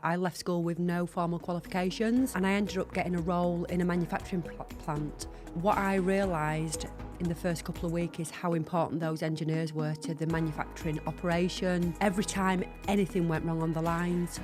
I left school with no formal qualifications and I ended up getting a role in a manufacturing plant. What I realised in the first couple of weeks is how important those engineers were to the manufacturing operation. Every time anything went wrong on the lines,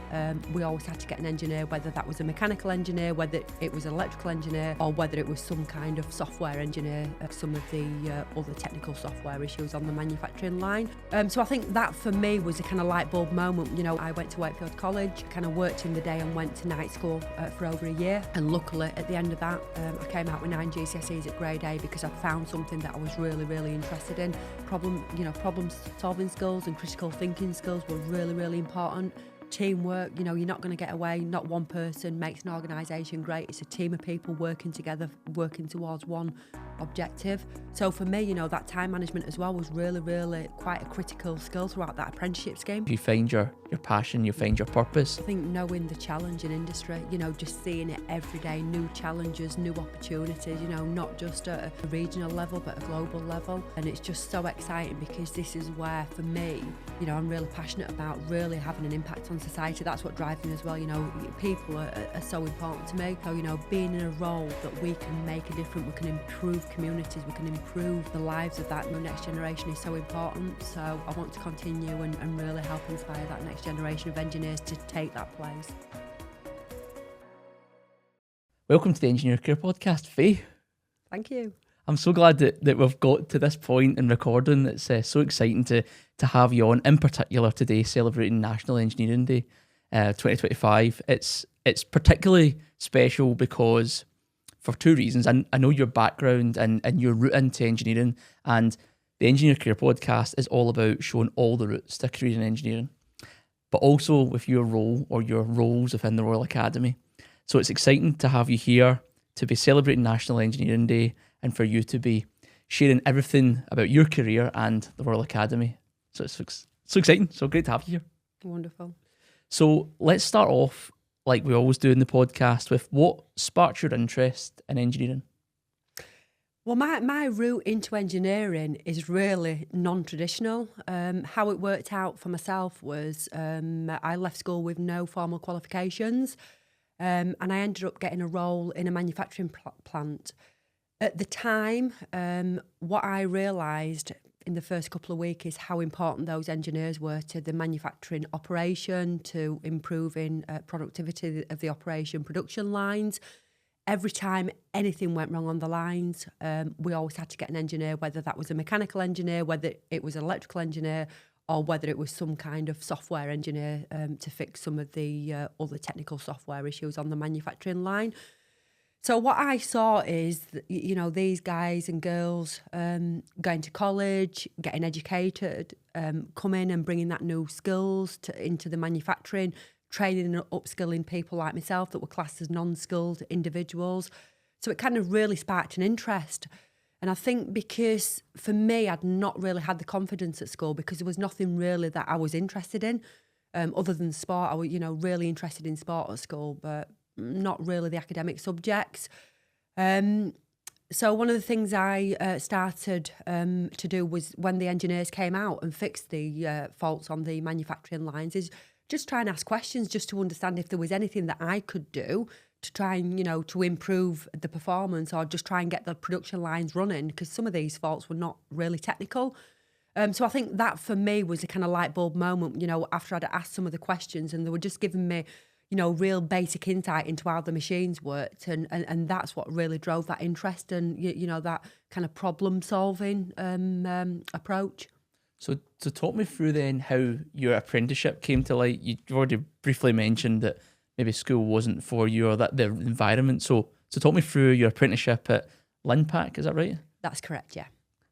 we always had to get an engineer, whether that was a mechanical engineer, whether it was an electrical engineer, or whether it was some kind of software engineer, some of the other technical software issues on the manufacturing line. So I think that for me was a kind of light bulb moment. You know, I went to Wakefield College, kind of worked in the day and went to night school for over a year. And luckily at the end of that, I came out with 9 GCSEs at grade A because I found something that I was really interested in. Problem solving skills and critical thinking skills were really important. Teamwork, you know, you're not going to get away. Not one person makes an organisation great. It's a team of people working together, working towards one objective. So for me, you know, that time management as well was really quite a critical skill throughout that apprenticeship scheme. You find your passion, you find your purpose. I think knowing the challenge in industry, you know, just seeing it every day, new challenges, new opportunities, you know, not just at a regional level but a global level. And it's just so exciting because this is where, for me, you know, I'm really passionate about really having an impact on society. That's what drives me as well. You know, people are so important to me. So, you know, being in a role that we can make a difference, we can improve communities, we can improve the lives of that next generation is so important. So I want to continue and really help inspire that next generation of engineers to take that place. Welcome to the Engineer Career Podcast, Faye. Thank you. I'm so glad that we've got to this point in recording. It's so exciting to have you on, in particular today, celebrating National Engineering Day 2025. It's particularly special because for two reasons. I know your background and your route into engineering, and the Engineer Career Podcast is all about showing all the routes to a career in engineering, but also with your role or your roles within the Royal Academy. So it's exciting to have you here to be celebrating National Engineering Day and for you to be sharing everything about your career and the Royal Academy. So it's so exciting. So great to have you here. Wonderful. So let's start off, like we always do in the podcast, with what sparked your interest in engineering? Well, my route into engineering is really non-traditional. How it worked out for myself was I left school with no formal qualifications, and I ended up getting a role in a manufacturing plant. At the time, what I realised in the first couple of weeks is how important those engineers were to the manufacturing operation, to improving productivity of the operation production lines. Every time anything went wrong on the lines, we always had to get an engineer, whether that was a mechanical engineer, whether it was an electrical engineer, or whether it was some kind of software engineer to fix some of the other technical software issues on the manufacturing line. So what I saw is, you know, these guys and girls going to college, getting educated, coming and bringing that new skills into the manufacturing, training and upskilling people like myself that were classed as non-skilled individuals. So it kind of really sparked an interest. And I think because for me, I'd not really had the confidence at school because there was nothing really that I was interested in other than sport. I was, you know, really interested in sport at school, but not really the academic subjects. So one of the things I started to do was when the engineers came out and fixed the faults on the manufacturing lines is just try and ask questions just to understand if there was anything that I could do to try and, you know, to improve the performance or just try and get the production lines running, because some of these faults were not really technical. So I think that for me was a kind of light bulb moment, you know, after I'd asked some of the questions and they were just giving me, you know, real basic insight into how the machines worked. And that's what really drove that interest and, you know, that kind of problem solving approach. So talk me through then how your apprenticeship came to light. You've already briefly mentioned that maybe school wasn't for you or that the environment. So talk me through your apprenticeship at Linpack, is that right? That's correct, yeah.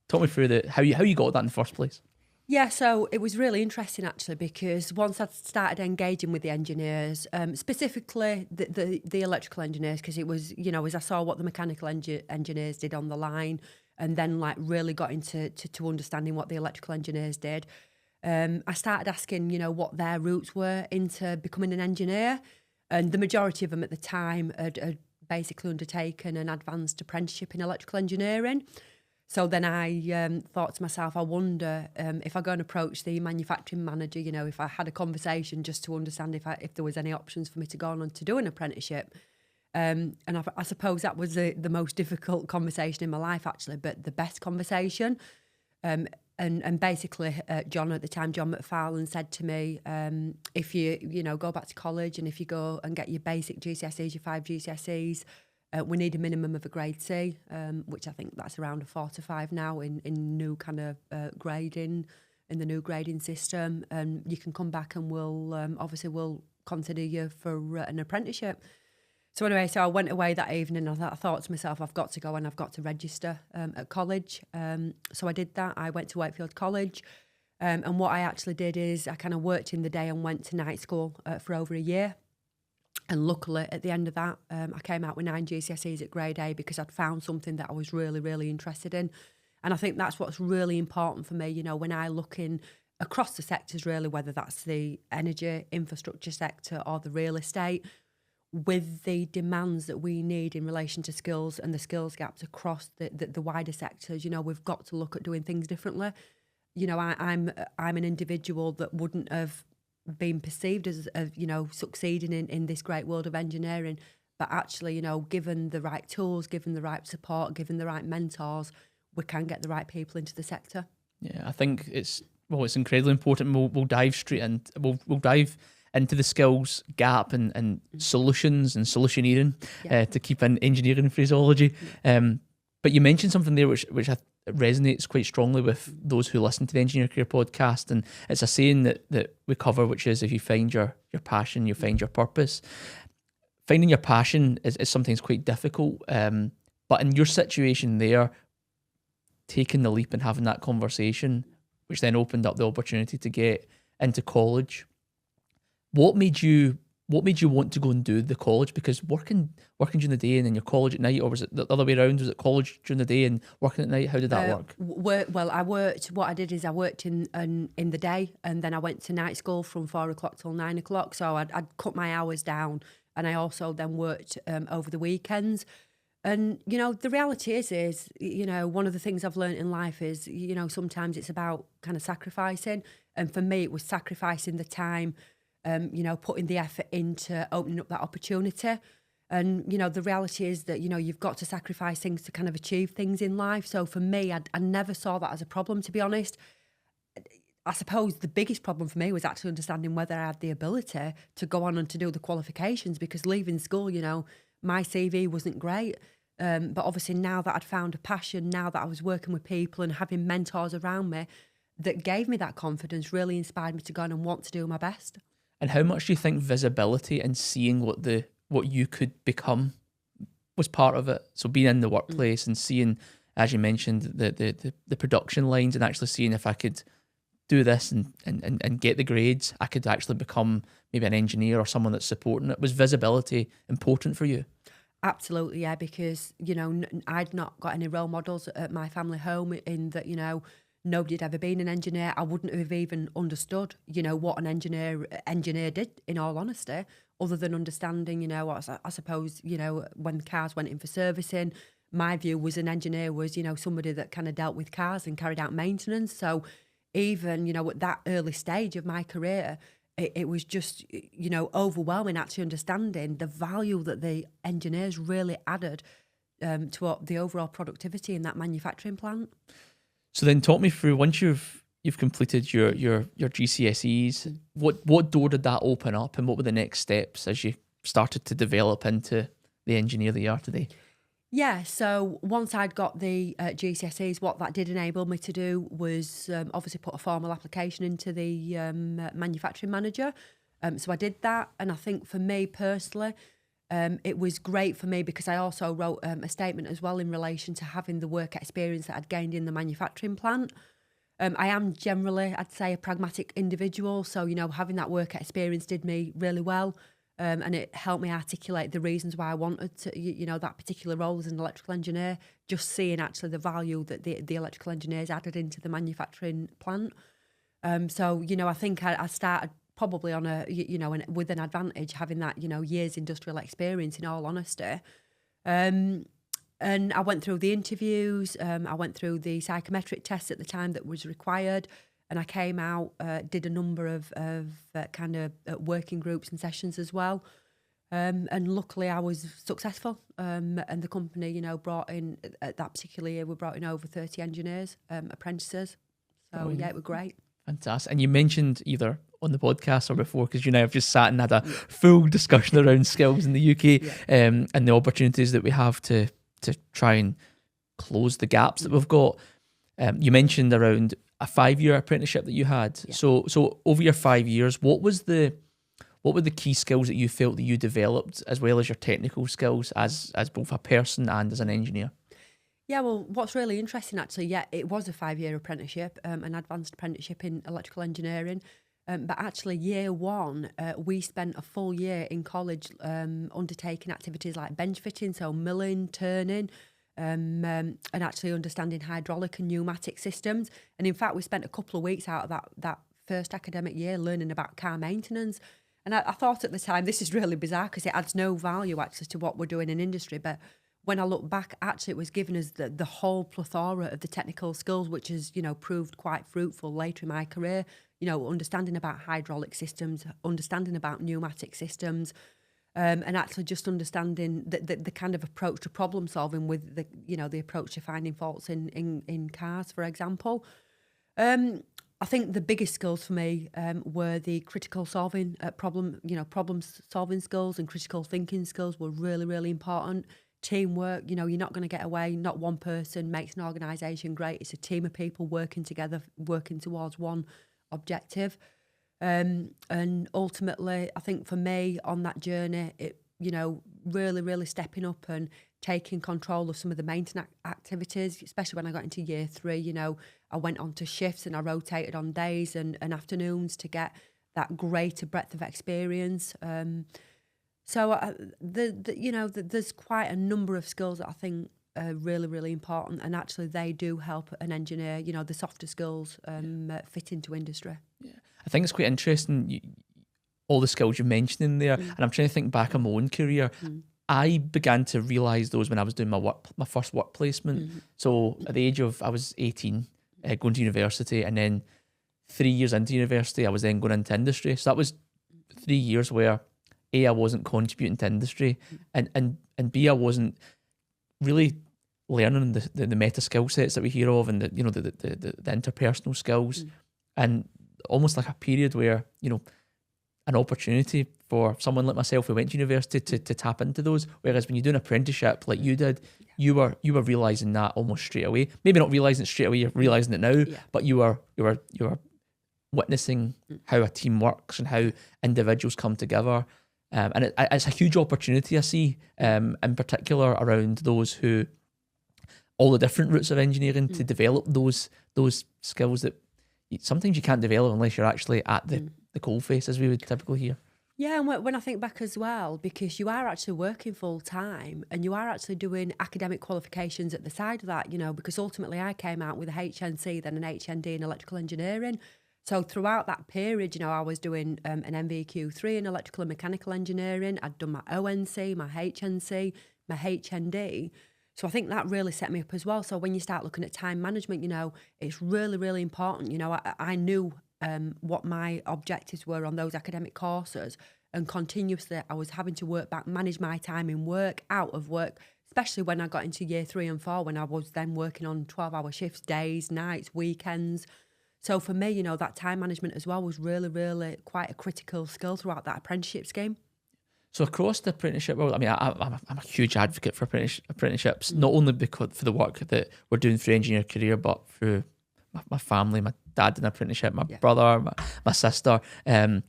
Talk me through how you got that in the first place. Yeah, so it was really interesting actually because once I started engaging with the engineers, specifically the electrical engineers, because it was, you know, as I saw what the mechanical engineers did on the line and then like really got into to understanding what the electrical engineers did, I started asking, you know, what their routes were into becoming an engineer. And the majority of them at the time had basically undertaken an advanced apprenticeship in electrical engineering. So then I thought to myself, I wonder if I go and approach the manufacturing manager, if I had a conversation just to understand if there was any options for me to go on and to do an apprenticeship. And I suppose that was the most difficult conversation in my life, actually, but the best conversation. And basically, John at the time, John McFarlane, said to me, if you go back to college and if you go and get your basic GCSEs, your 5 GCSEs, we need a minimum of a grade C, which I think that's around a 4 to 5 now in new kind of grading, in the new grading system. And you can come back and we'll consider you for an apprenticeship. So anyway, so I went away that evening and I thought to myself, I've got to go and I've got to register at college. So I did that. I went to Wakefield College. And what I actually did is I kind of worked in the day and went to night school for over a year. And luckily, at the end of that, I came out with 9 GCSEs at grade A because I'd found something that I was really, really interested in. And I think that's what's really important for me, when I look in across the sectors, really, whether that's the energy, infrastructure sector or the real estate, with the demands that we need in relation to skills and the skills gaps across the wider sectors, we've got to look at doing things differently. I'm an individual that wouldn't have been perceived as succeeding in this great world of engineering, but actually, given the right tools, given the right support, given the right mentors, we can get the right people into the sector. Yeah, I think it's incredibly important. We'll dive straight in. We'll dive into the skills gap and solutions and solutioneering, to keep in engineering phraseology. But you mentioned something there which resonates quite strongly with those who listen to the Engineer Career podcast, and it's a saying that we cover, which is, if you find your passion, you find your purpose. Finding your passion is sometimes quite difficult, but in your situation there, taking the leap and having that conversation, which then opened up the opportunity to get into college. What made you want to go and do the college? Because working during the day and then your college at night, or was it the other way around? Was it college during the day and working at night? How did that work? Well, I worked. What I did is I worked in the day, and then I went to night school from 4 o'clock till 9 o'clock. So I'd cut my hours down, and I also then worked over the weekends. And the reality is one of the things I've learned in life is sometimes it's about kind of sacrificing, and for me it was sacrificing the time. Putting the effort into opening up that opportunity. And, the reality is that, you've got to sacrifice things to kind of achieve things in life. So for me, I never saw that as a problem, to be honest. I suppose the biggest problem for me was actually understanding whether I had the ability to go on and to do the qualifications, because leaving school, my CV wasn't great. But obviously now that I'd found a passion, now that I was working with people and having mentors around me that gave me that confidence, really inspired me to go on and want to do my best. And how much do you think visibility and seeing what you could become was part of it? So being in the workplace and seeing, as you mentioned, the production lines, and actually seeing if I could do this and get the grades, I could actually become maybe an engineer or someone that's supporting it. Was visibility important for you? Absolutely, yeah, because, I'd not got any role models at my family home in that, nobody had ever been an engineer. I wouldn't have even understood, what an engineer did, in all honesty, other than understanding, I suppose, when cars went in for servicing, my view was an engineer was, somebody that kind of dealt with cars and carried out maintenance. So even, at that early stage of my career, it was just, overwhelming actually understanding the value that the engineers really added to the overall productivity in that manufacturing plant. So then talk me through, once you've completed your GCSEs, what door did that open up, and what were the next steps as you started to develop into the engineer that you are today? Yeah, so once I'd got the GCSEs, what that did enable me to do was obviously put a formal application into the manufacturing manager. So I did that, and I think for me personally, it was great for me because I also wrote a statement as well in relation to having the work experience that I'd gained in the manufacturing plant. I am generally, I'd say, a pragmatic individual. So, having that work experience did me really well. And it helped me articulate the reasons why I wanted to, that particular role as an electrical engineer, just seeing actually the value that the electrical engineers added into the manufacturing plant. So, I think I started probably on with an advantage having that, years industrial experience, in all honesty. And I went through the interviews, I went through the psychometric tests at the time that was required, and I came out, did a number of kind of working groups and sessions as well. And luckily I was successful, and the company, you know, brought in, at that particular year, we brought in over 30 engineers, apprentices. So yeah, it was great. Fantastic. And you mentioned either on the podcast or before, because you and I have just sat and had a full discussion around skills in the UK, and the opportunities that we have to try and close the gaps that we've got. You mentioned around a 5-year apprenticeship that you had. So over your 5 years, what were the key skills that you felt that you developed, as well as your technical skills as both a person and as an engineer? Yeah, well, what's really interesting actually, it was a 5-year apprenticeship, an advanced apprenticeship in electrical engineering. But actually, year one, we spent a full year in college undertaking activities like bench fitting, so milling, turning, and actually understanding hydraulic and pneumatic systems. And in fact, we spent a couple of weeks out of that first academic year learning about car maintenance. And I thought at the time, this is really bizarre because it adds no value actually to what we're doing in industry. But when I look back, actually, it was given us the whole plethora of the technical skills, which has, you know, proved quite fruitful later in my career. You know, understanding about hydraulic systems, understanding about pneumatic systems, and actually just understanding the kind of approach to problem solving with the approach to finding faults in cars, for example. I think the biggest skills for me were the critical solving problem solving skills, and critical thinking skills were really, really important. Teamwork, you know, you're not going to get away. Not one person makes an organisation great. It's a team of people working together, working towards one objective. And ultimately, I think for me on that journey, it, you know, really, really stepping up and taking control of some of the maintenance activities, especially when I got into year 3, you know, I went on to shifts and I rotated on days and afternoons to get that greater breadth of experience. So there's quite a number of skills that I think are really, really important, and actually they do help an engineer. You know, the softer skills fit into industry. Yeah, I think it's quite interesting. All the skills you mentioned in there, and I'm trying to think back on my own career. I began to realise those when I was doing my first work placement. So at the age of, I was 18, going to university, and then 3 years into university, I was then going into industry. So that was 3 years where A, I wasn't contributing to industry, and B, I wasn't really learning the meta skill sets that we hear of, and the interpersonal skills, and almost like a period where, you know, an opportunity for someone like myself who went to university to tap into those. Whereas when you do an apprenticeship like you did, you were realising that almost straight away. Maybe not realising it straight away, you're realising it now, but you were witnessing how a team works and how individuals come together. And it's a huge opportunity I see, in particular around those who, all the different routes of engineering, to develop those skills that sometimes you can't develop unless you're actually at the coalface, as we would typically hear. Yeah, and when I think back as well, because you are actually working full time and you are actually doing academic qualifications at the side of that, you know, because ultimately I came out with a HNC, then an HND in electrical engineering. So throughout that period, you know, I was doing an MVQ3 in electrical and mechanical engineering. I'd done my ONC, my HNC, my HND. So I think that really set me up as well. So when you start looking at time management, you know, it's really, really important. You know, I knew what my objectives were on those academic courses, and continuously I was having to manage my time in work, out of work, especially when I got into year 3 and 4, when I was then working on 12-hour shifts, days, nights, weekends. So for me, you know, that time management as well was really, really quite a critical skill throughout that apprenticeship scheme. So across the apprenticeship world, I mean, I'm a huge advocate for apprenticeships, not only because for the work that we're doing through engineer career, but through my family. My dad did an apprenticeship, my brother, my sister, and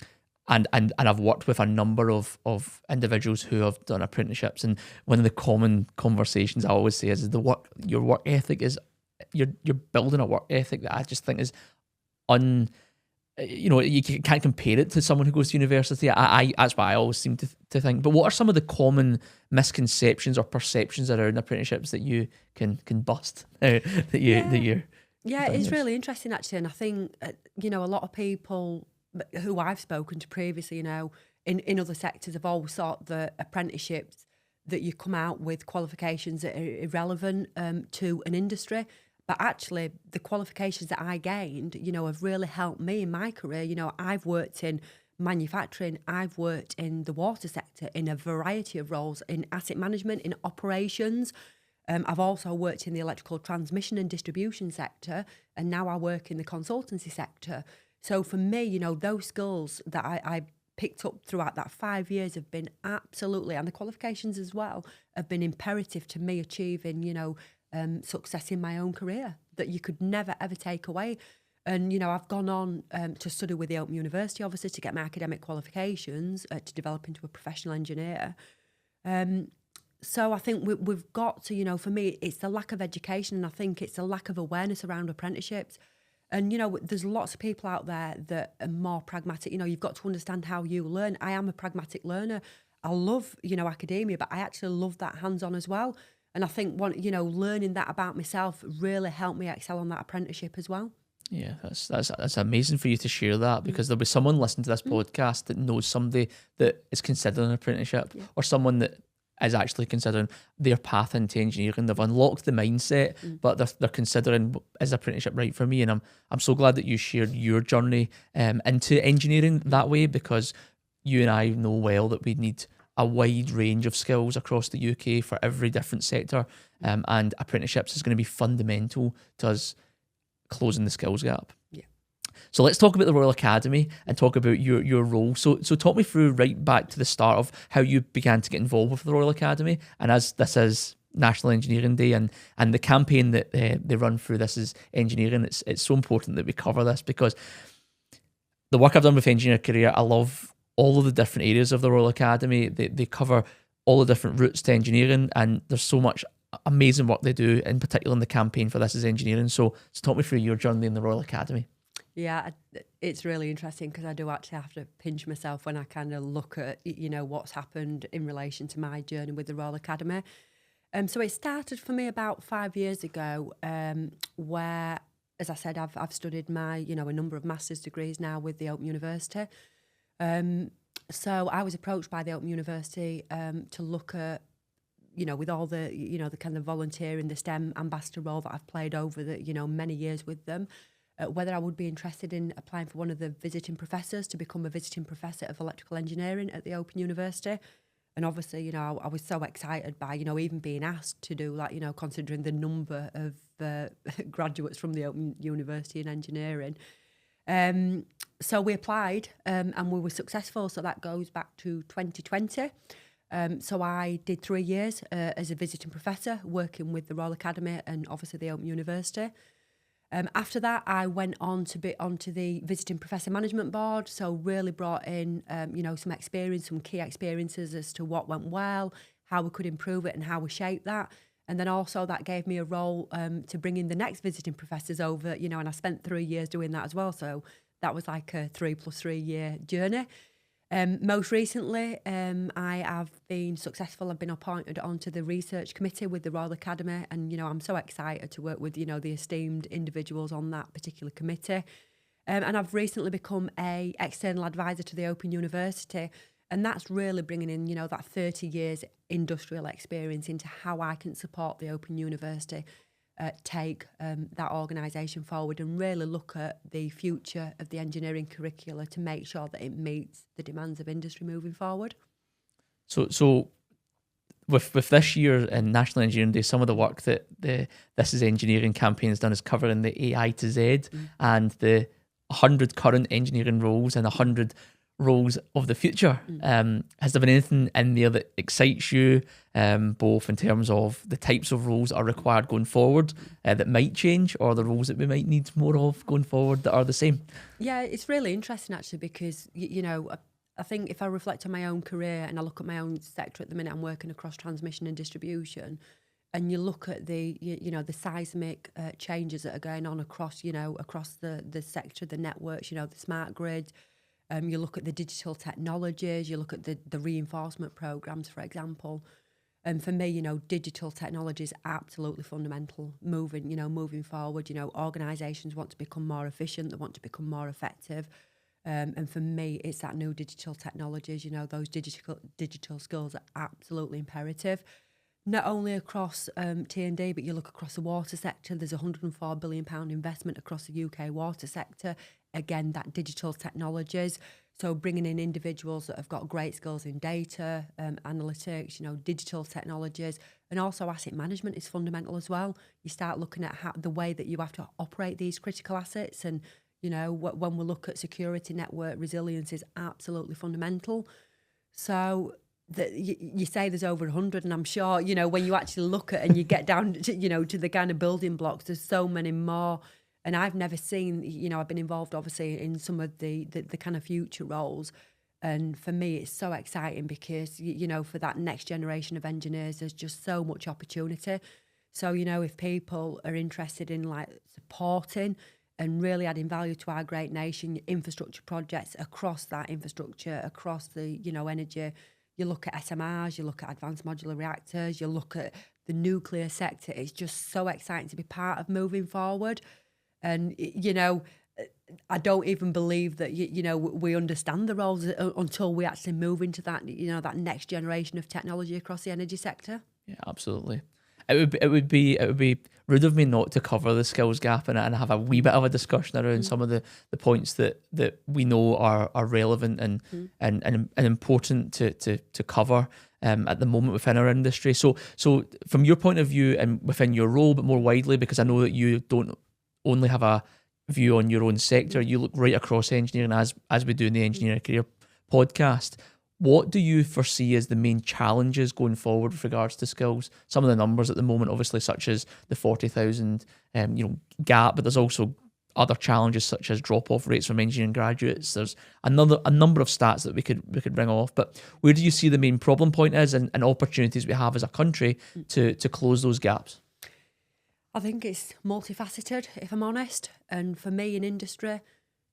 I've worked with a number of individuals who have done apprenticeships. And one of the common conversations I always say is your work ethic is, you're building a work ethic that I just think is you can't compare it to someone who goes to university. I that's what I always seem to think. But what are some of the common misconceptions or perceptions around apprenticeships that you can bust that you're Yeah, it's really interesting actually, and I think you know, a lot of people who I've spoken to previously, you know, in other sectors have always thought that apprenticeships, that you come out with qualifications that are irrelevant to an industry. But actually, the qualifications that I gained, have really helped me in my career. I've worked in manufacturing, I've worked in the water sector in a variety of roles, in asset management, in operations. I've also worked in the electrical transmission and distribution sector, and now I work in the consultancy sector. So for me, those skills that I picked up throughout that 5 years have been absolutely, and the qualifications as well, have been imperative to me achieving, success in my own career that you could never, ever take away. And, I've gone on to study with the Open University, obviously, to get my academic qualifications, to develop into a professional engineer. So I think we've got to, for me, it's the lack of education, and I think it's the lack of awareness around apprenticeships. And, there's lots of people out there that are more pragmatic. You've got to understand how you learn. I am a pragmatic learner. I love, academia, but I actually love that hands-on as well. And I think, learning that about myself really helped me excel on that apprenticeship as well. Yeah, that's amazing for you to share that, because there'll be someone listening to this podcast that knows somebody that is considering an apprenticeship, or someone that is actually considering their path into engineering. They've unlocked the mindset, but they're considering, is apprenticeship right for me? And I'm so glad that you shared your journey into engineering that way, because you and I know well that we need a wide range of skills across the UK for every different sector, and apprenticeships is going to be fundamental to us closing the skills gap. Yeah. So let's talk about the Royal Academy and talk about your role. So talk me through right back to the start of how you began to get involved with the Royal Academy. And as this is National Engineering Day and the campaign that they run through, this is engineering, it's so important that we cover this, because the work I've done with engineer career, I love all of the different areas of the Royal Academy. They cover all the different routes to engineering, and there's so much amazing work they do, in particular in the campaign for This Is Engineering. So talk me through your journey in the Royal Academy. Yeah, it's really interesting, because I do actually have to pinch myself when I kind of look at, what's happened in relation to my journey with the Royal Academy. So it started for me about 5 years ago, where, as I said, I've studied my, a number of master's degrees now with the Open University. So I was approached by the Open University to look at, with all the, the kind of volunteering, the STEM ambassador role that I've played over the, many years with them, whether I would be interested in applying for one of the visiting professors to become a visiting professor of electrical engineering at the Open University. And obviously, I was so excited by, even being asked to do that, considering the number of graduates from the Open University in engineering. So we applied and we were successful. So that goes back to 2020. So I did 3 years as a visiting professor working with the Royal Academy and obviously the Open University. After that, I went on to be onto the Visiting Professor Management Board, so really brought in, some experience, some key experiences as to what went well, how we could improve it and how we shape that. And then also that gave me a role to bring in the next visiting professors over, and I spent 3 years doing that as well. So that was like a 3+3 year journey. Most recently, I have been successful. I've been appointed onto the research committee with the Royal Academy, and I'm so excited to work with the esteemed individuals on that particular committee. And I've recently become a external advisor to the Open University, and that's really bringing in that 30 years industrial experience into how I can support the Open University take that organisation forward and really look at the future of the engineering curricula to make sure that it meets the demands of industry moving forward. So with this year in National Engineering Day, some of the work that the This Is Engineering campaign has done is covering the AI to Z and the 100 current engineering roles and 100 roles of the future. Has there been anything in there that excites you, both in terms of the types of roles that are required going forward that might change, or the roles that we might need more of going forward that are the same? Yeah, it's really interesting actually, because I think if I reflect on my own career and I look at my own sector at the minute, I'm working across transmission and distribution, and you look at the the seismic changes that are going on across across the sector, the networks, the smart grid. You look at the digital technologies, you look at the reinforcement programs, for example. And for me, digital technology is absolutely fundamental moving forward. Organisations want to become more efficient, they want to become more effective. And for me, it's that new digital technologies, you know, those digital skills are absolutely imperative. Not only across T&D, but you look across the water sector, there's a £104 billion investment across the UK water sector. Again, that digital technologies. So bringing in individuals that have got great skills in data, analytics, you know, digital technologies, and also asset management is fundamental as well. You start looking at the way that you have to operate these critical assets, and, you know, when we look at security, network resilience is absolutely fundamental. So you say there's over 100, and I'm sure, you know, when you actually look at and you get down to, you know, to the kind of building blocks, there's so many more. And I've never seen, you know, I've been involved obviously in some of the kind of future roles. And for me, it's so exciting because, you know, for that next generation of engineers, there's just so much opportunity. So, you know, if people are interested in like supporting and really adding value to our great nation, infrastructure projects across that infrastructure, across the, you know, energy, you look at SMRs, you look at advanced modular reactors, you look at the nuclear sector. It's just so exciting to be part of moving forward. And, you know, I don't even believe that, you know, we understand the roles until we actually move into that, you know, that next generation of technology across the energy sector. Yeah, absolutely. It would be rude of me not to cover the skills gap and have a wee bit of a discussion around some of the points that we know are relevant and important to cover at the moment within our industry. So from your point of view and within your role, but more widely, because I know that you don't only have a view on your own sector, you look right across engineering as we do in the Engineering Career podcast. What do you foresee as the main challenges going forward with regards to skills? Some of the numbers at the moment, obviously, such as the 40,000 gap, but there's also other challenges such as drop-off rates from engineering graduates. There's a number of stats that we could bring off. But where do you see the main problem point is and opportunities we have as a country to close those gaps? I think it's multifaceted, if I'm honest. And for me in industry,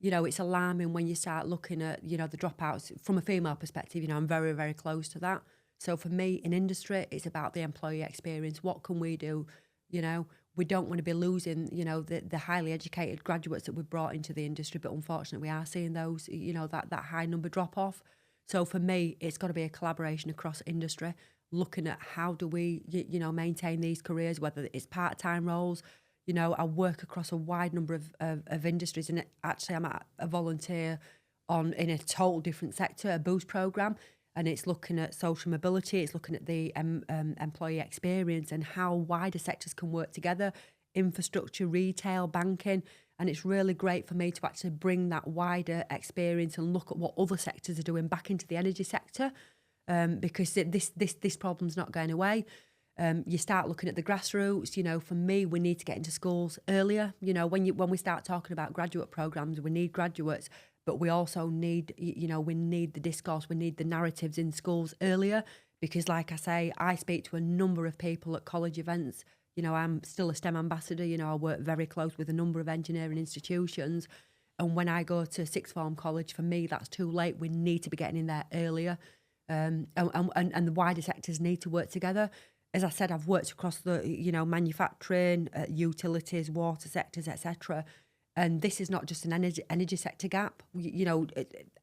you know, it's alarming when you start looking at, you know, the dropouts from a female perspective. You know, I'm very, very close to that. So for me in industry, it's about the employee experience. What can we do? You know, we don't want to be losing, you know, the highly educated graduates that we've brought into the industry, but unfortunately we are seeing those, you know, that high number drop off. So for me, it's got to be a collaboration across industry, looking at how do we, you know, maintain these careers, whether it's part-time roles. You know, I work across a wide number of industries, and actually I'm a volunteer in a total different sector, a boost program, and it's looking at social mobility, it's looking at the employee experience and how wider sectors can work together, infrastructure, retail, banking, and it's really great for me to actually bring that wider experience and look at what other sectors are doing back into the energy sector, because this problem's not going away. You start looking at the grassroots. You know, for me, we need to get into schools earlier. You know, when we start talking about graduate programs, we need graduates, but we also need, you know, we need the discourse, we need the narratives in schools earlier, because like I say, I speak to a number of people at college events. You know, I'm still a STEM ambassador. You know, I work very close with a number of engineering institutions. And when I go to sixth form college, for me, that's too late. We need to be getting in there earlier. And the wider sectors need to work together. As I said, I've worked across the, you know, manufacturing, utilities, water sectors, etc. And this is not just an energy sector gap. You know,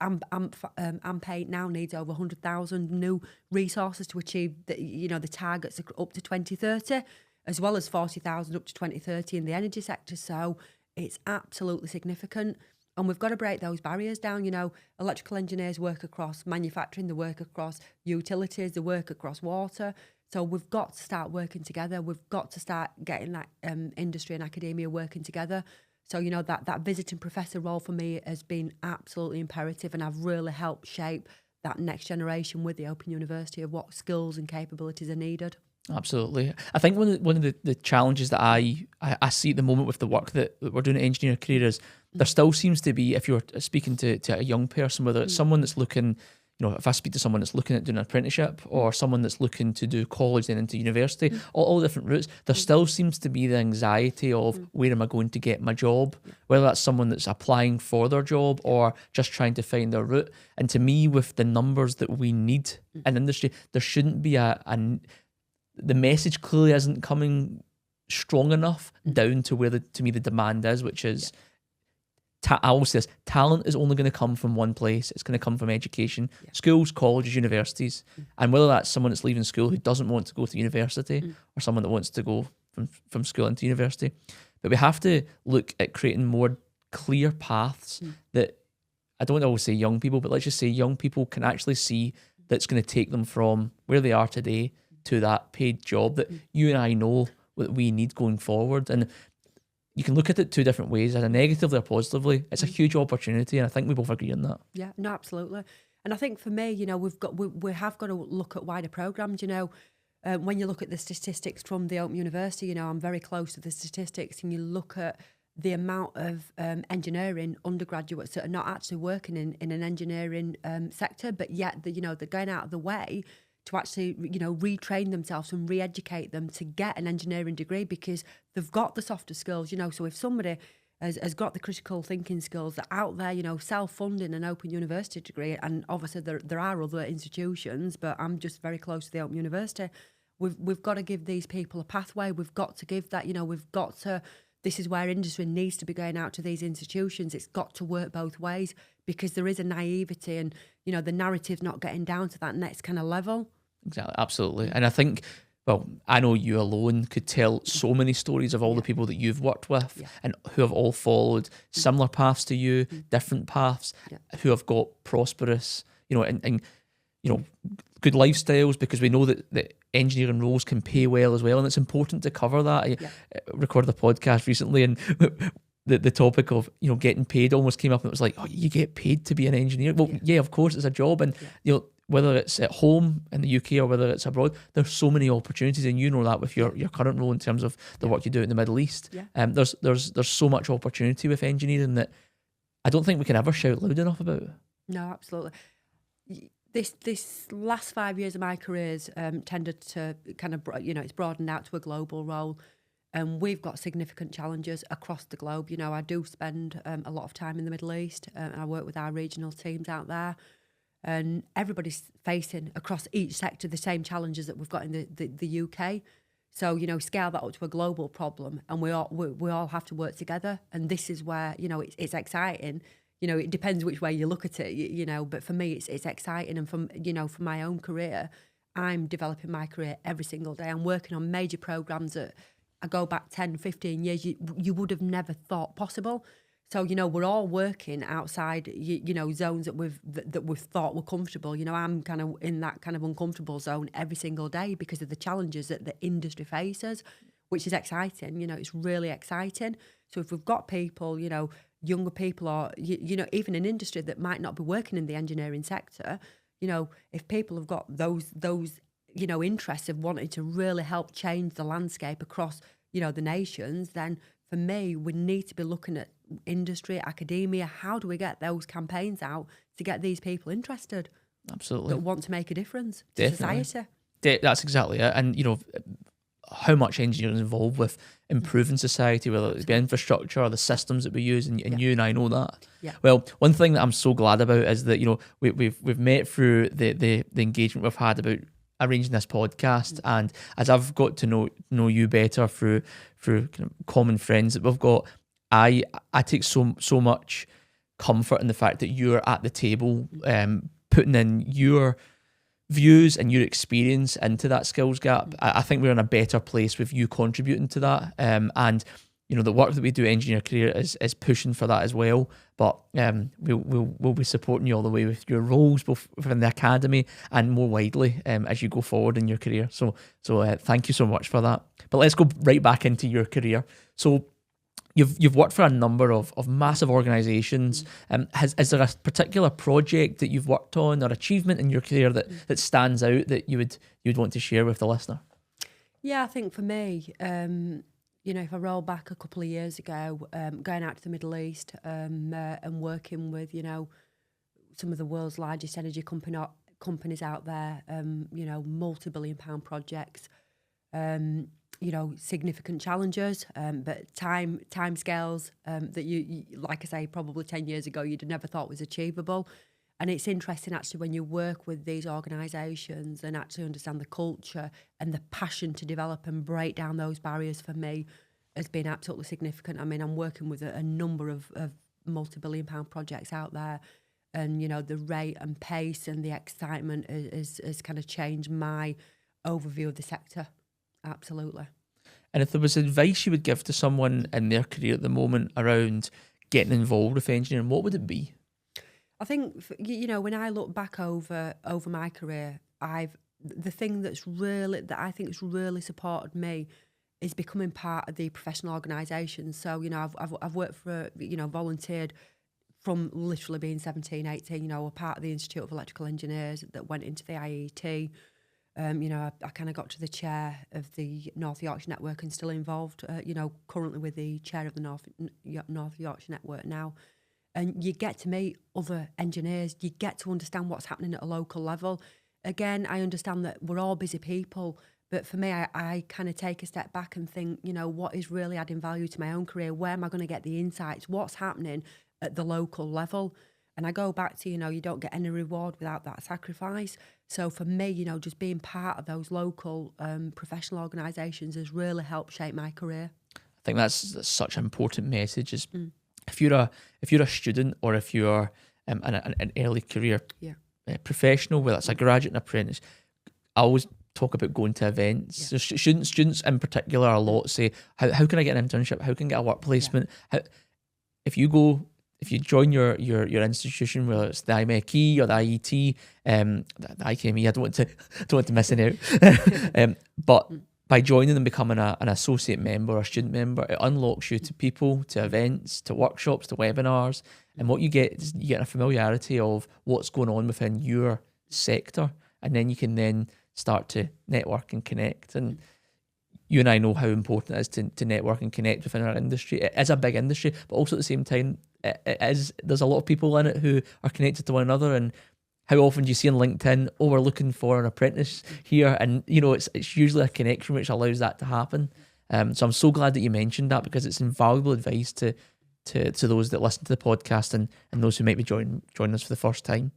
AMP8 now needs over 100,000 new resources to achieve the targets up to 2030, as well as 40,000 up to 2030 in the energy sector. So it's absolutely significant. And we've got to break those barriers down. You know, electrical engineers work across manufacturing, they work across utilities, they work across water. So we've got to start working together. We've got to start getting that industry and academia working together. So, you know, that visiting professor role for me has been absolutely imperative, and I've really helped shape that next generation with the Open University of what skills and capabilities are needed. Absolutely. I think one of the challenges that I see at the moment with the work that we're doing at Engineering Career is there still seems to be, if you're speaking to a young person, whether it's someone that's looking, you know, if I speak to someone that's looking at doing an apprenticeship or someone that's looking to do college then into university, all different routes, there still seems to be the anxiety of where am I going to get my job, whether that's someone that's applying for their job or just trying to find their route. And to me, with the numbers that we need in industry, there shouldn't be the message clearly isn't coming strong enough down to where to me the demand is, which is I always say this, talent is only going to come from one place. It's going to come from education, schools, colleges, universities. And whether that's someone that's leaving school who doesn't want to go to university or someone that wants to go from school into university. But we have to look at creating more clear paths that, I don't always say young people, but let's just say young people can actually see that's going to take them from where they are today to that paid job that you and I know that we need going forward. And you can look at it two different ways, either negatively or positively. It's a huge opportunity, and I think we both agree on that. Yeah, no, absolutely. And I think for me, you know, we have got to look at wider programs. You know, when you look at the statistics from the Open University, you know, I'm very close to the statistics, and you look at the amount of engineering undergraduates that are not actually working in an engineering sector, but yet they're going out of the way to actually, you know, retrain themselves and re-educate them to get an engineering degree because they've got the softer skills, you know. So if somebody has got the critical thinking skills, that out there, you know, self-funding an Open University degree, and obviously there are other institutions, but I'm just very close to the Open University. We've got to give these people a pathway. We've got to give that, you know, this is where industry needs to be going out to these institutions. It's got to work both ways because there is a naivety and, you know, the narrative's not getting down to that next kind of level. Exactly, absolutely. And I think, well, I know you alone could tell so many stories of all the people that you've worked with and who have all followed similar paths to you, different paths, who have got prosperous, you know, and you know, good lifestyles, because we know that engineering roles can pay well as well, and it's important to cover that. I recorded a podcast recently, and the topic of, you know, getting paid almost came up, and it was like, oh, you get paid to be an engineer? Well, yeah, of course, it's a job, and you know, whether it's at home in the UK or whether it's abroad, there's so many opportunities, and you know that with your current role in terms of the work you do in the Middle East. There's so much opportunity with engineering that I don't think we can ever shout loud enough about. No, absolutely. This last 5 years of my careers tended to kind of, you know, it's broadened out to a global role. And we've got significant challenges across the globe. You know, I do spend a lot of time in the Middle East, and I work with our regional teams out there. And everybody's facing across each sector the same challenges that we've got in the UK. So, you know, scale that up to a global problem, and we all have to work together. And this is where, you know, it's exciting. You know, it depends which way you look at it, you know, but for me, it's exciting. And from, you know, for my own career, I'm developing my career every single day. I'm working on major programs that I go back 10, 15 years, you would have never thought possible. So, you know, we're all working outside, you know, zones that we've thought were comfortable. You know, I'm kind of in that kind of uncomfortable zone every single day because of the challenges that the industry faces, which is exciting. You know, it's really exciting. So if we've got people, you know, younger people, or, you know, even an industry that might not be working in the engineering sector, you know, if people have got those, you know, interests of wanting to really help change the landscape across, you know, the nations, then for me, we need to be looking at industry, academia. How do we get those campaigns out to get these people interested? Absolutely. That want to make a difference to society. That's exactly it. And, you know, how much engineering is involved with improving society, whether it be infrastructure or the systems that we use, and you and I know that. Yeah. Well, one thing that I'm so glad about is that, you know, we've met through the engagement we've had about arranging this podcast, and as I've got to know you better through kind of common friends that we've got, I take so much comfort in the fact that you're at the table, putting in your views and your experience into that skills gap. I think we're in a better place with you contributing to that, and you know, the work that we do at Engineer Career is pushing for that as well. But we'll be supporting you all the way with your roles, both within the academy and more widely, as you go forward in your career. So thank you so much for that. But let's go right back into your career. So you've worked for a number of massive organisations. Is there a particular project that you've worked on or achievement in your career that stands out that you'd want to share with the listener? Yeah, I think for me, you know, if I roll back a couple of years ago, going out to the Middle East and working with, you know, some of the world's largest energy companies out there, you know, multi-billion-pound projects, you know, significant challenges, but time scales that you, like I say, probably 10 years ago, you'd have never thought was achievable. And it's interesting actually when you work with these organisations and actually understand the culture and the passion to develop and break down those barriers, for me, has been absolutely significant. I mean, I'm working with a number of multi-billion pound projects out there. And, you know, the rate and pace and the excitement has kind of changed my overview of the sector. Absolutely. And if there was advice you would give to someone in their career at the moment around getting involved with engineering, what would it be? I think, you know, when I look back over my career, the thing that I think has really supported me is becoming part of the professional organisations. So, you know, I've worked for, you know, volunteered from literally being 17, 18, you know, a part of the Institute of Electrical Engineers that went into the IET. You know, I kind of got to the chair of the North Yorkshire Network and still involved, you know, currently with the chair of the North Yorkshire Network now. And you get to meet other engineers, you get to understand what's happening at a local level. Again, I understand that we're all busy people, but for me, I kind of take a step back and think, you know, what is really adding value to my own career? Where am I going to get the insights? What's happening at the local level? And I go back to, you know, you don't get any reward without that sacrifice. So for me, you know, just being part of those local professional organisations has really helped shape my career. I think that's such an important message. Is if you're a student or if you're an early career professional, whether it's a graduate and apprentice, I always talk about going to events. So students in particular a lot say, how can I get an internship? How can I get a work placement? If you join your institution, whether it's the IMechE or the IET, the IKME, I don't want to miss it out. But by joining and becoming an associate member or a student member, it unlocks you to people, to events, to workshops, to webinars. And what you get is you get a familiarity of what's going on within your sector. And then you can then start to network and connect. And you and I know how important it is to network and connect within our industry. It is a big industry, but also at the same time, there's a lot of people in it who are connected to one another. And how often do you see on LinkedIn, we're looking for an apprentice here, and you know it's usually a connection which allows that to happen. So I'm so glad that you mentioned that, because it's invaluable advice to those that listen to the podcast and those who might be joining us for the first time.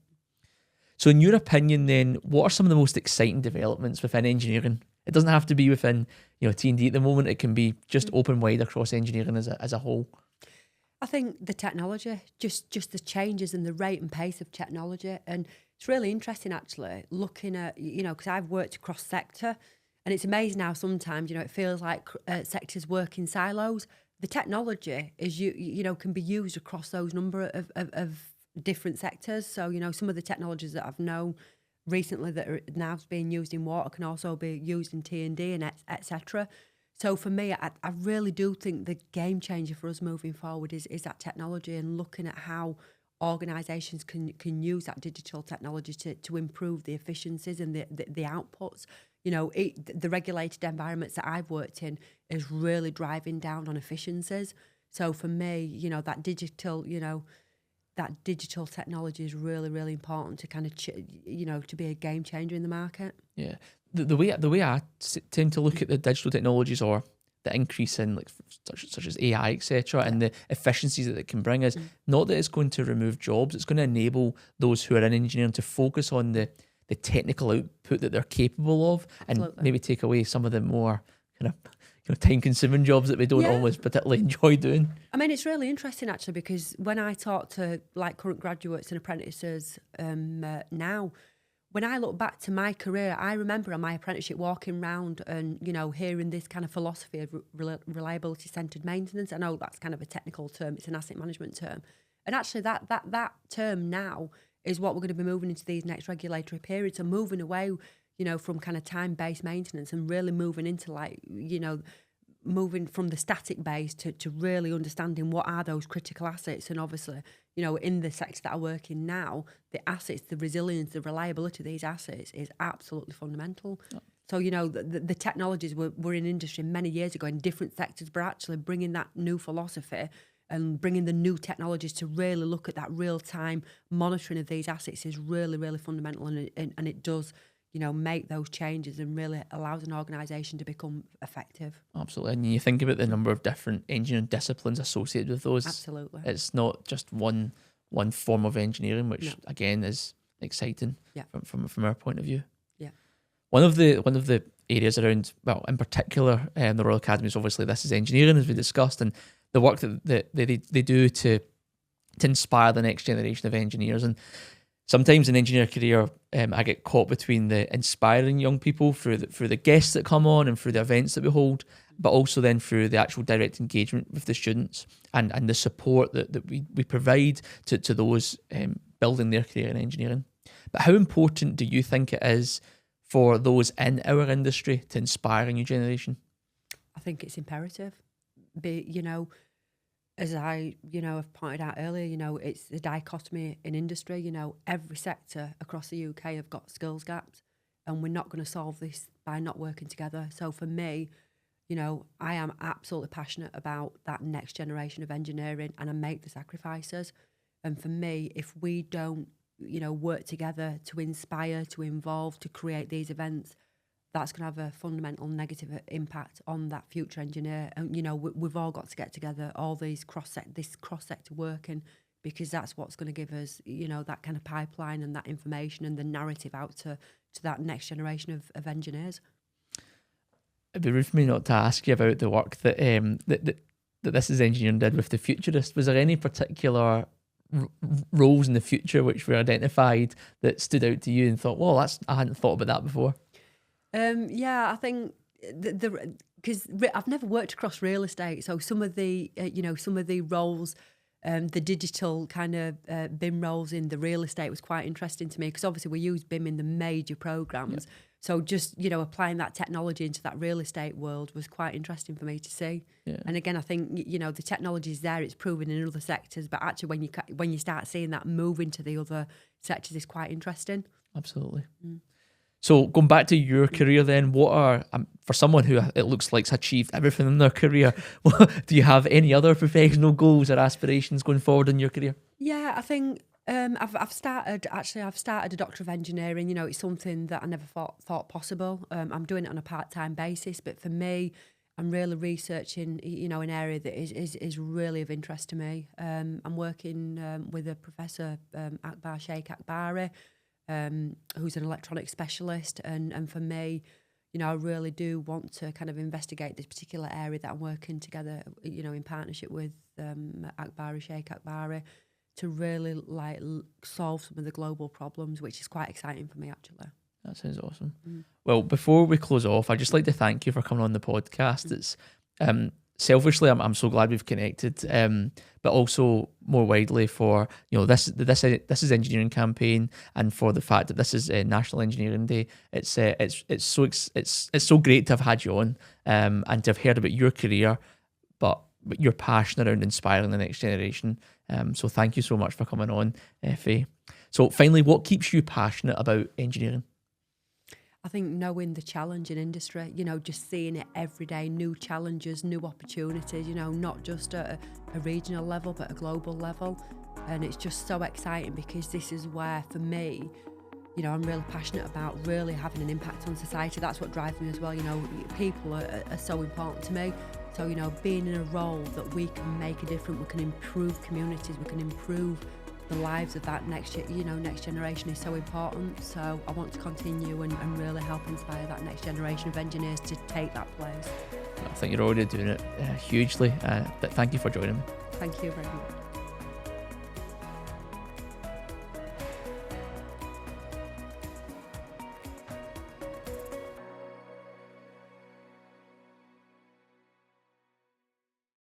So in your opinion then, what are some of the most exciting developments within engineering? It doesn't have to be within, you know, T&D at the moment. It can be just open wide across engineering as a whole. I think the technology, just the changes in the rate and pace of technology. And it's really interesting, actually, looking at, you know, because I've worked across sector, and it's amazing how sometimes, you know, it feels like sectors work in silos. The technology is, you know, can be used across those number of different sectors. So, you know, some of the technologies that I've known recently that are now being used in water can also be used in T&D and etc. So for me, I really do think the game changer for us moving forward is that technology, and looking at how organisations can use that digital technology to improve the efficiencies and the outputs. You know, the regulated environments that I've worked in is really driving down on efficiencies. So for me, you know, that digital technology is really, really important to kind of, you know, to be a game changer in the market. Yeah. The way I tend to look at the digital technologies, or the increase in like such as AI, etc., and the efficiencies that it can bring, is not that it's going to remove jobs. It's going to enable those who are in engineering to focus on the technical output that they're capable of, and maybe take away some of the more kind of, you know, time-consuming jobs that we don't always particularly enjoy doing. I mean, it's really interesting, actually, because when I talk to like current graduates and apprentices now, when I look back to my career, I remember on my apprenticeship walking around and, you know, hearing this kind of philosophy of reliability-centred maintenance. I know that's kind of a technical term, it's an asset management term. And actually that term now is what we're going to be moving into these next regulatory periods, and moving away, you know, from kind of time-based maintenance and really moving into, like, you know, moving from the static base to really understanding what are those critical assets. And obviously, you know, in the sector that I work in now, the assets, the resilience, the reliability of these assets is absolutely fundamental. Oh. So, you know, the technologies were in industry many years ago in different sectors, but actually bringing that new philosophy and bringing the new technologies to really look at that real-time monitoring of these assets is really, really fundamental, and it does, you know, make those changes and really allows an organisation to become effective. Absolutely. And you think about the number of different engineering disciplines associated with those. Absolutely. It's not just one form of engineering, which again is exciting from our point of view. Yeah. One of the areas around, well, in particular, the Royal Academy is obviously, this is engineering, as we discussed, and the work that they do to to inspire the next generation of engineers. And sometimes in engineer career, I get caught between the inspiring young people through the guests that come on and through the events that we hold, but also then through the actual direct engagement with the students and the support that we provide to those building their career in engineering. But how important do you think it is for those in our industry to inspire a new generation? I think it's imperative. As I, have pointed out earlier, it's the dichotomy in industry. Every sector across the UK have got skills gaps, and we're not going to solve this by not working together. So for me, I am absolutely passionate about that next generation of engineering, and I make the sacrifices. And for me, if we don't, work together to inspire, to involve, to create these events, that's going to have a fundamental negative impact on that future engineer. And, we've all got to get together, all these cross-sector working, because that's what's going to give us, that kind of pipeline and that information and the narrative out to that next generation of engineers. It'd be rude for me not to ask you about the work that This Is Engineering did with the Futurist. Was there any particular roles in the future which were identified that stood out to you and thought, well, I hadn't thought about that before? I think because I've never worked across real estate, so some of the roles, the digital kind of BIM roles in the real estate was quite interesting to me, because obviously we use BIM in the major programs. Yep. So just, applying that technology into that real estate world was quite interesting for me to see. Yeah. And again, I think, the technology is there, it's proven in other sectors, but actually when you start seeing that move into the other sectors, is quite interesting. Absolutely. Mm. So going back to your career then, what are, for someone who it looks like's achieved everything in their career, do you have any other professional goals or aspirations going forward in your career? Yeah, I think I've started a Doctor of Engineering. It's something that I never thought possible. I'm doing it on a part-time basis, but for me, I'm really researching, an area that is really of interest to me. I'm working with a professor, Sheikh Akbari, who's an electronics specialist, and for me, I really do want to kind of investigate this particular area that I'm working together, in partnership with Sheikh Akbari, to really solve some of the global problems, which is quite exciting for me, actually. That sounds awesome. Mm. Well, before we close off, I'd just like to thank you for coming on the podcast. It's selfishly, I'm so glad we've connected, but also more widely for this is Engineering campaign, and for the fact that this is National Engineering Day. It's so great to have had you on, and to have heard about your career, but your passion around inspiring the next generation. So thank you so much for coming on, Faye. So finally, what keeps you passionate about engineering? I think knowing the challenge in industry, just seeing it every day, new challenges, new opportunities, not just at a regional level, but a global level. And it's just so exciting, because this is where, for me, I'm really passionate about really having an impact on society. That's what drives me as well. People are so important to me. So, being in a role that we can make a difference, we can improve communities, we can improve the lives of that next generation is so important. So I want to continue and really help inspire that next generation of engineers to take that place. I think you're already doing it hugely, but thank you for joining me. Thank you very much.